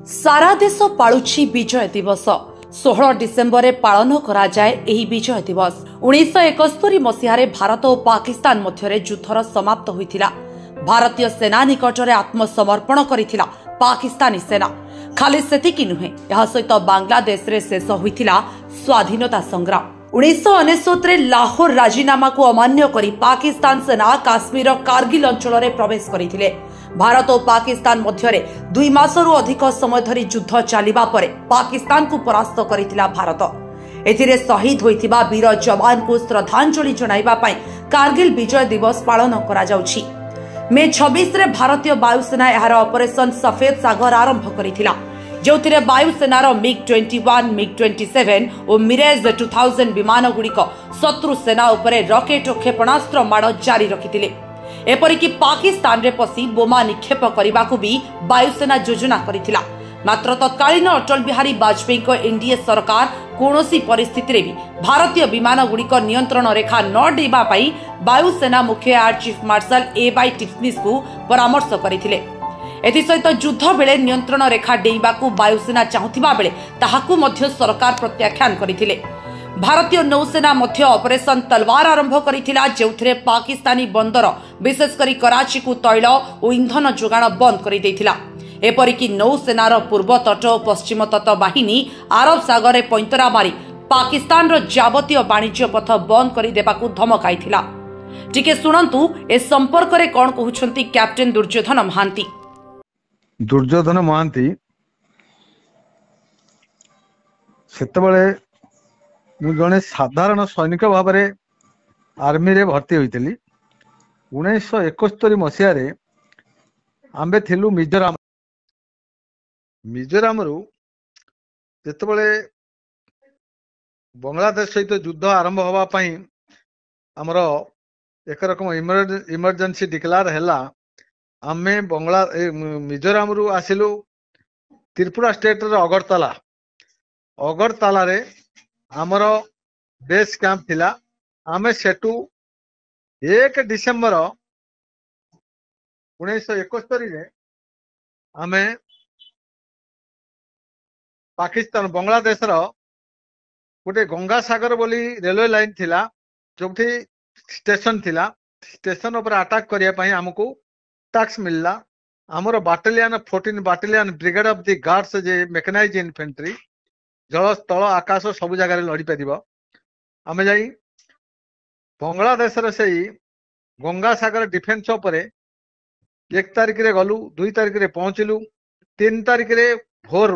सारा देश पालुछि विजय दिवस 16 डिसेम्बर पालन करा जाए एही विजय दिवस 1971 मसीह भारत और पाकिस्तान मध्य युद्धर समाप्त होइथिला। भारतीय सेना निकटरे आत्मसमर्पण करिथिला पाकिस्तानी सेना। खाली सेतिकी नुहे, यह सहित बांग्लादेश रे शेष होइथिला स्वाधीनता संग्राम। 1969 लाहौर राजीनामा को अमान्य करी पाकिस्तान सेना काश्मीर कारगिल अंचल में प्रवेश करथिले। भारत और पाकिस्तान मध्य 2 मासरू अधिक समय धरी युद्ध चलिबा परे पाकिस्तान को परास्त करिथिला भारत। एथिरे शहीद होइथिबा वीर जवान को श्रद्धांजलि जणाइबा पई कारगिल विजय दिवस पालन करा जाउछि। मे 26 रे भारतीय वायुसेना एहार ऑपरेशन सफेद सागर आरंभ करिथिला, जोथिरे वायुसेनार मिग-21, मिग-27 और मिरेज 2000 विमान गुड़िक शत्रु सेना उपरे रॉकेट और क्षेपणास्त्र माड़ जारी रखिथिले। एपरिकी पाकिस्तान रे पसी बोमा निक्षेप करने को भी वायुसेना योजना करिथिला। मात्र तत्कालीन अटल बिहारी वाजपेयी को एनडीए सरकार कौनसी परिस्थिति रे भी भारतीय विमान गुड़िक नियंत्रण रेखा न डेबा पई वायुसेना मुख्य एयर चीफ मार्शल ए.वाई. टिप्सनिस को परामर्श करथिले। एथिसहित युद्ध बेले नियंत्रण रेखा डेइबा को वायुसेना चाहुथिबा बेले ताहाकू मध्य सरकार प्रत्याख्यान करथिले। भारतीय नौसेना मध्य ऑपरेशन तलवार आरंभ करिथिला, जेउथिरे पाकिस्तानी बंदर विशेष करी कराची को तैल और ईंधन जोगाण बंद करि दैथिला। एपरिकी नौसेनार पूर्व तट और पश्चिम तट बाहिनी आरब सागर में पैंतरा मारी पाकिस्तान रो जावतीय वाणिज्य पथ बंद करि देबाकू धमकाइथिला। टिके सुनंतु ए संपर्क रे कोन कहउछंती कैप्टेन दुर्योधन महांती। दुर्योधन महांती सेतबळे मु जने साधारण सैनिक भाव में आर्मी रे भर्ती होइतली। 1971 मसीह रे आंबे थिलु मिजोराम। मिजोराम रु जेतबळे बांग्लादेश सहित युद्ध आरंभ होबा पई हमर एक रकम इमरजेंसी डिक्लेयर हैला। आमे मिजोराम रु आसिलु त्रिपुरा स्टेट रे अगरतला रे आमर बेस कैंप थिला। आमे सेटू 1 डिसेम्बर 1971 रे आमे पाकिस्तान बांग्लादेश रो गोटे गंगा सागर बोली रेलवे लाइन थिला, जोठी स्टेशन थिला। स्टेशन ऊपर अटैक करिया पई हमकू टैक्स मिलला। हमर battalion 14 battalion brigade of the guards जे मैकेनाइज्ड इन्फेंट्री जल स्थल आकाश सब जगह लड़ी पार। आम जा बांग्लादेश से गंगा सागर डिफेन्स उपर 1 तारिख रे गलु, 2 तारिख रे पहुंचलु, 3 तारिख रे भोर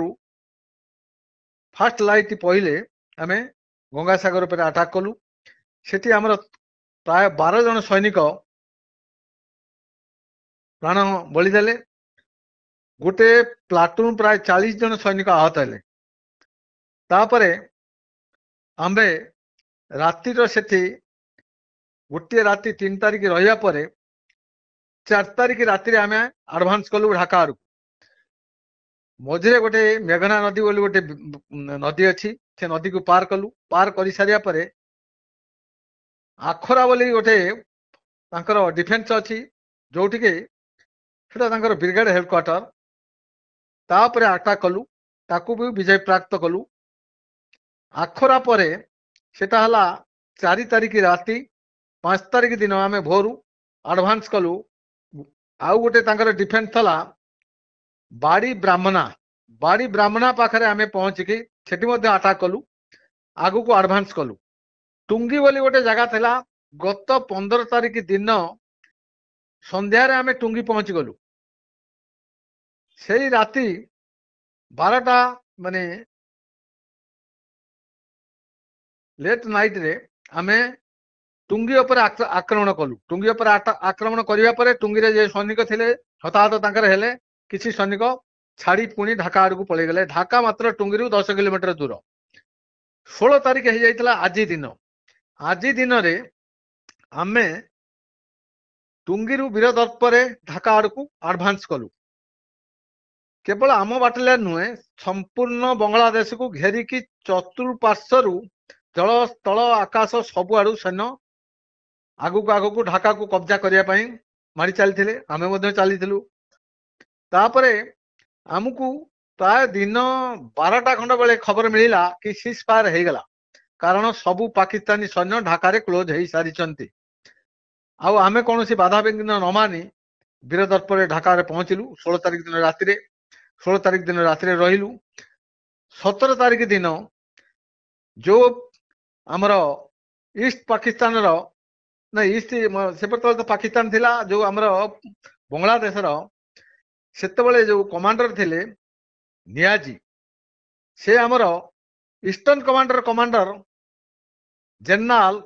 फर्स्ट लाइट पहिले आम गंगा सागर उपर अटैक कलु। सेठी आमर प्राय 12 जन सैनिक प्राण बलि देले। गोटे प्लाटून प्राय 40 जन सैनिक आहत हेले। तापरे आंबे राति सेठी गोटे राति 3 तारिख रहा पर 4 तारिख राति आम आडभांस कलु ढाका आड़। मझे गोटे मेघना नदी बोली गोटे नदी अच्छी, से नदी को पार कलु। पार कर सारिया परे आखरा बोली गोटे डिफेन्स अच्छी, जोटि के ब्रिगेड हेडक्वार्टर। तापर अटैक कलु, ताकू भी विजय प्राप्त कलु। आखरा परे सेटा हला 4 तारिख राति, 5 तारिख दिन आमे भोरू एडवांस कलु। आउ गोटे डिफेन्स थला बाड़ी ब्राह्मणा पाखरे आमे पहुंचिकी सेठी मध्ये अटैक कलु। आगु को एडवांस कलु। टुंगी बोली गोटे जगह थिला। गत 15 तारिख दिन संध्या रे आमे टुंगी पहुंची गलु। सेही राति 12टा माने लेट नाइट रे आमे टुंगी उपर आक्रमण कलु। टुंगी उपर आक्रमण करिया परे टुंगी रे जे सैनिक थिले हताहत तांकर हेले। किछि सैनिक छाड़ी पुणी ढाका आड़ को पळै गेले। ढाका मात्र टुंगी रु 10 किलोमीटर दूर। 16 तारिख हो जाइतला आजी दिन। आजी दिन रे आमे टुंगी रु वीरदर्प रे ढाका आड़ को एडवांस कलु। केवल आम बाटलियन नुहे, संपूर्ण बांग्लादेश को घेरिकी चतुर्पार्श्वरु जल स्थल आकाश सब आड़ू सैन्य आगू ढाका को कब्जा करने मारी चली। आमे चली। तापरे आमको प्राय दिन 12टा खंड बेले खबर मिला कि सीज फायर हो गला कारण सबू पाकिस्तानी सैन्य ढाका रे क्लोज हो सारी आमे कौन बाधा विघ्न न मानी वीर दर्पर ढाका पहुंचलु 16 तारिख दिन राति 16 तारिख दिन राति रहिलु 17 तारिख दिन जो आमर ईस्ट पाकिस्तान रो ना ईस्ट से तो पाकिस्तान थिला जो आमर बांग्लादेश रो सेते जो कमांडर थिले नियाजी से आमर eastern commander general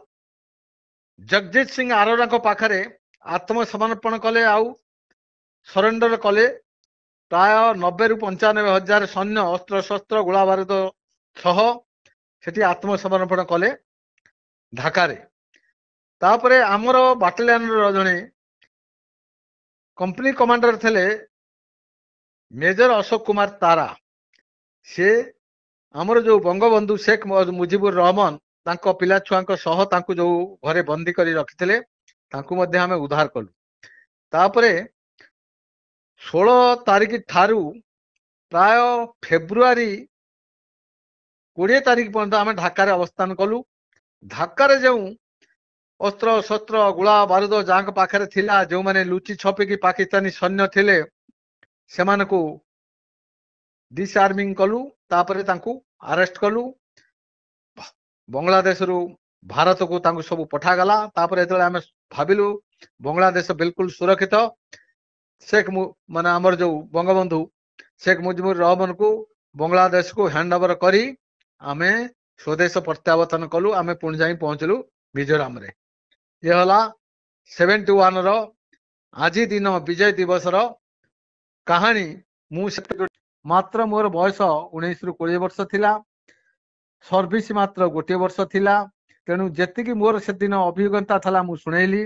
Jagjit Singh Aurora को पाखरे आत्मसमर्पण कले आउ सरेंडर कले प्राय 90 रु 95 हजार सैन्य अस्त्र शस्त्र गोला बारूद सह सेठी आत्मसमर्पण कले ढाकारे तापरे आमर बाटालियन जड़े कंपनी कमांडर थे मेजर अशोक कुमार तारा से आमर जो बंगबंधु शेख मुजिबुर रहमान तांको पिला छुआ सह तांको जो घरे बंदी करी रखिथिले तांको मध्ये आमे उद्धार कलु तापरे 16 तारिख ठारू प्राय फेब्रुआरी 20 तारिख पर्यंत आमे ढाका रे अवस्थान कलु ढाका रे जो अस्त्र शस्त्र गुला बारूद जहाँ पाखे थिला जो माने लुचि छपिकी पाकिस्तानी सैन्य थिले सेमान को डिसआर्मिंग कलु तापरे तांको अरेस्ट कलु बांग्लादेश रु भारत को तांको सब पठा गला तापरे एतले आमे भाबिलु बांग्लादेश बिल्कुल सुरक्षित शेख माने हमर जो बंगबंधु शेख मुजिबुर रहमान को बांग्लादेश को हैंड ओवर करी आमे स्वदेश प्रत्यावर्तन कलु आमे पुणी जाई पहुंचलु मिजोराम रे ये हला 71 रो आज दिन विजय दिवस रो कहानी मात्र मोर बयस 19 रु 20 वर्ष थिला सर्विस मात्र गोटे वर्ष थिला तेणु जेतिकी मोर से दिन अभिज्ञता थला मु सुनैली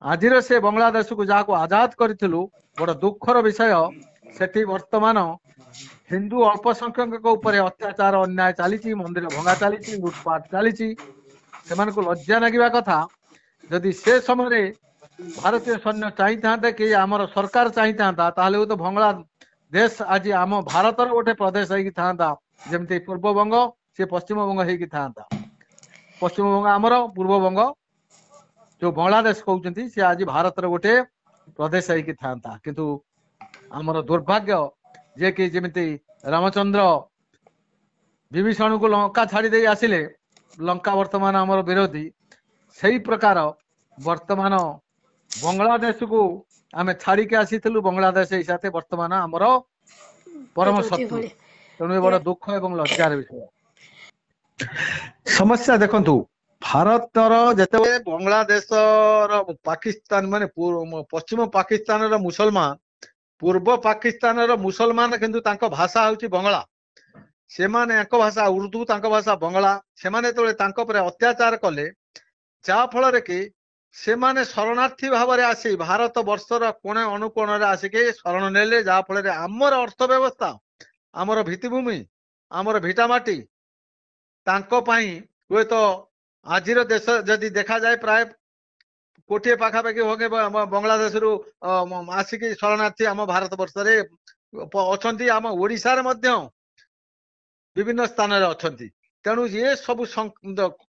आज से बांग्लादेश को जहाँ को आजाद करूँ बड़ दुखर विषय सेठी वर्तमान हिंदू अल्पसंख्यक उपरे अत्याचार अन्याय चली मंदिर भंगा चली लुटपाट चली से लज्जा लगे कथा जदि से समय भारतीय सैन्य चाही था कि आमर सरकार चाही था तो बांग्लादेश आज आम भारत गोटे प्रदेश होता जमती पूर्वबंग से पश्चिम बंग होता पश्चिम बंग आमर पूर्वबंग जो बांग्लादेश कहते सी आज भारत गोटे प्रदेश होता किंतु आमर दुर्भाग्य जे कि जमिति रामचंद्र विभीषण को लंका छाड़ी दे आसिले लंका वर्तमान आमर विरोधी सही प्रकार वर्तमान बांग्लादेश को आमे छाड़ी के आसी बांग्लादेश हिसाब वर्तमान आमर परम शत्रु तेणु बड़ दुख एवं लज्जार विषय समस्या देखंतु भारतर जेते बांग्लादेश पाकिस्तान माने पश्चिम पाकिस्तान मुसलमान पूर्व पाकिस्तान मुसलमान किंतु तांको भाषा होची बंगला से माने एक भाषा उर्दू तांको भाषा बंगला से माने तोले तांको पर अत्याचार कले जा फल रे कि से माने शरणार्थी भाव रे आसी भारत वर्षर कोणे अनुकोण रे आसी के शरण नेले जा फल रे हमर अर्थव्यवस्था हमर भित्तिभूमि हमर भिटामाटी तांको पई हुए तो आजिर देश जदि देखा जाए प्राय कोटे पाखापाखि होगे बांग्लादेश रु आसिकी शरणार्थी आम भारत वर्ष अच्छा आम ओडिशा विभिन्न स्थान अच्छा तेणु ये सब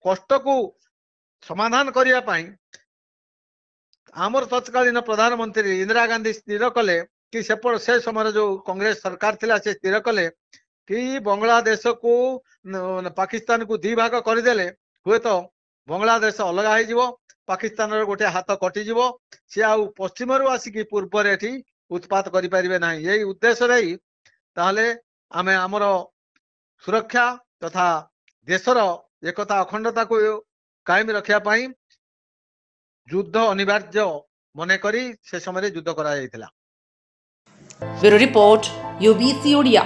कष्ट को समाधान करने आमर तत्कालीन प्रधानमंत्री इंदिरा गांधी स्थिर कले कि से समय जो कांग्रेस सरकार थिला से स्थिर कले कि बांग्लादेश को पाकिस्तान को दी भाग करदे हुए तो बांग्लादेश अलग हो पाकिस्तान गोटे हाथ कटिज सी आउ पश्चिम आसिकी पूर्व उत्पात करें ना यही उद्देश्य रही ताहले आमे आमर सुरक्षा तथा देशर एकता अखंडता को कायम रखा युद्ध अनिवार्य मन करी से समय युद्ध करा। Bureau report UBC Odia.